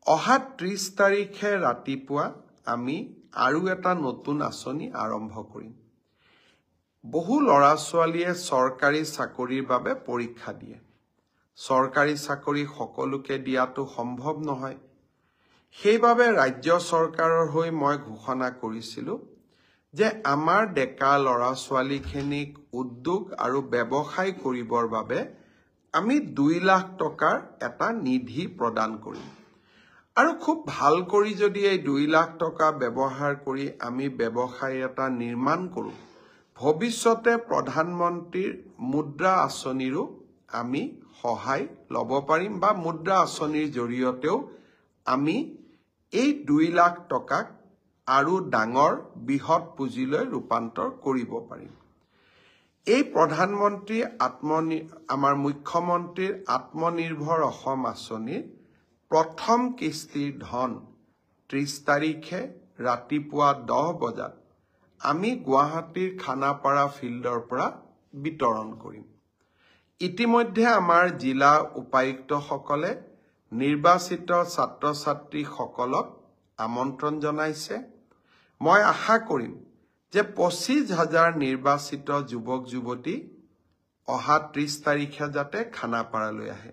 অহা 30 তাৰিখে ৰাতিপুৱা আমি আৰু এটা নতুন আঁচনি আৰম্ভ কৰিম। বহু ল'ৰা ছোৱালীয়ে চৰকাৰী চাকৰিৰ বাবে পৰীক্ষা দিয়ে। চৰকাৰী চাকৰি সকলোকে দিয়াটো সম্ভৱ নহয়। সেইবাবে ৰাজ্য চৰকাৰৰ হৈ মই ঘোষণা কৰিছিলোঁ যে আমাৰ ডেকা ল'ৰা ছোৱালীখিনিক উদ্যোগ আৰু ব্যৱসায় কৰিবৰ বাবে আমি 2 লাখ টকাৰ এটা নিধি প্ৰদান কৰিম। আৰু খুব ভাল কৰি যদি এই 2 লাখ টকা ব্যৱহাৰ কৰি আমি ব্যৱসায় এটা নিৰ্মাণ কৰোঁ, ভৱিষ্যতে প্ৰধানমন্ত্ৰীৰ মুদ্ৰা আঁচনিৰো আমি সহায় ল'ব পাৰিম বা মুদ্ৰা আঁচনিৰ জৰিয়তেও আমি এই 2 লাখ টকাক আৰু ডাঙৰ বৃহৎ পুঁজিলৈ ৰূপান্তৰ কৰিব পাৰিম। এই প্ৰধানমন্ত্ৰী আমাৰ মুখ্যমন্ত্ৰীৰ আত্মনিৰ্ভৰ অসম আঁচনিৰ প্ৰথম কিস্তিৰ ধন 30 তাৰিখে ৰাতিপুৱা 10 বজাত আমি গুৱাহাটীৰ খানাপাৰা ফিল্ডৰ পৰা বিতৰণ কৰিম। ইতিমধ্যে আমাৰ জিলা উপায়ুক্তসকলে নিৰ্বাচিত ছাত্ৰ ছাত্ৰীসকলক আমন্ত্ৰণ জনাইছে। মই আশা কৰিম যে 25,000 নিৰ্বাচিত যুৱক যুৱতী অহা 30 তাৰিখে যাতে খানাপাৰালৈ আহে।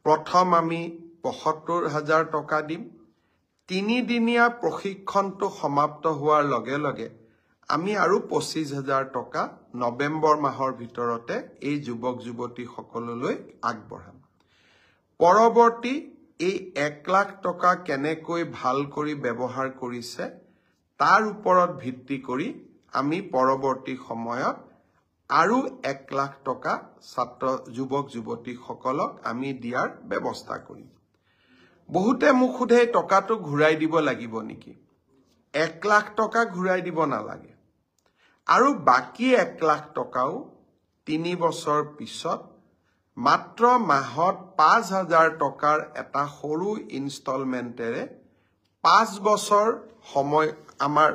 প্ৰথম আমি 75,000 টকা দিম। 3 দিনীয়া প্ৰশিক্ষণটো সমাপ্ত হোৱাৰ লগে লগে আমি আৰু 25,000 টকা নৱেম্বৰ মাহৰ ভিতৰতে এই যুৱক যুৱতীসকললৈ আগবঢ়াম। পৰৱৰ্তী এই 1 লাখ টকা কেনেকৈ ভাল কৰি ব্যৱহাৰ কৰিছে তাৰ ওপৰত ভিত্তি কৰি আমি পৰৱৰ্তী সময়ত আৰু 1 লাখ টকা যুৱক যুৱতীসকলক আমি দিয়াৰ ব্যৱস্থা কৰিম। বহুতে মোক সোধে টকাটো ঘূৰাই দিব লাগিব নেকি? 1 লাখ টকা ঘূৰাই দিব নালাগে। আৰু বাকী 1 লাখ টকাও 3 বছৰ পিছত মাত্ৰ মাহত 5,000 টকাৰ এটা সৰু ইনষ্টলমেণ্টেৰে 5 বছৰ সময় আমাৰ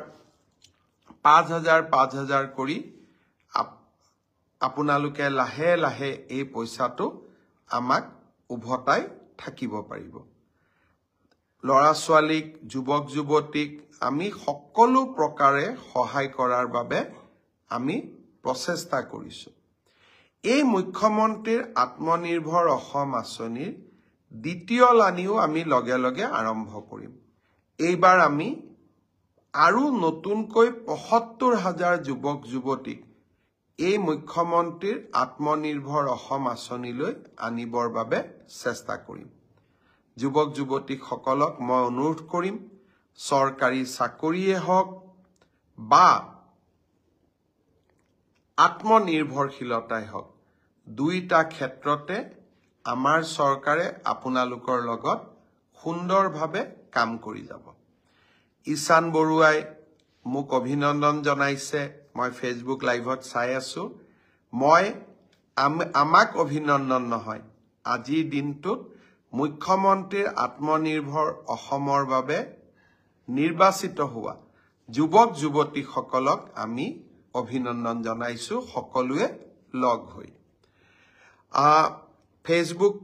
5,000 কৰি আপোনালোকে লাহে লাহে এই পইচাটো আমাক উভতাই থাকিব পাৰিব। ল'ৰা ছোৱালীক যুৱক যুৱতীক আমি সকলো প্ৰকাৰে সহায় কৰাৰ বাবে আমি প্ৰচেষ্টা কৰিছোঁ। এই মুখ্যমন্ত্ৰীৰ আত্মনিৰ্ভৰ অসম আঁচনিৰ দ্বিতীয় লানিও আমি লগে লগে আৰম্ভ কৰিম। এইবাৰ আমি আৰু নতুনকৈ 75,000 যুৱক যুৱতীক এই মুখ্যমন্ত্ৰীৰ আত্মনিৰ্ভৰ অসম আঁচনিলৈ আনিবৰ বাবে চেষ্টা কৰিম। যুৱক যুৱতীসকলক মই অনুৰোধ কৰিম, চৰকাৰী চাকৰিয়ে হওক বা আত্মনিৰ্ভৰশীলতাই হওক, দুইটা ক্ষেত্ৰতে আমাৰ চৰকাৰে আপোনালোকৰ লগত সুন্দৰভাৱে কাম কৰি যাব। ঈশান বৰুৱাই মোক অভিনন্দন জনাইছে, মই ফেচবুক লাইভত চাই আছো। আমাক অভিনন্দন নহয়, আজিৰ দিনটোত মুখ্যমন্ত্ৰীৰ আত্মনিৰ্ভৰ অসমৰ বাবে নিৰ্বাচিত হোৱা যুৱক যুৱতীসকলক আমি অভিনন্দন জনাইছো সকলোৱে লগ হৈ। ফেচবুক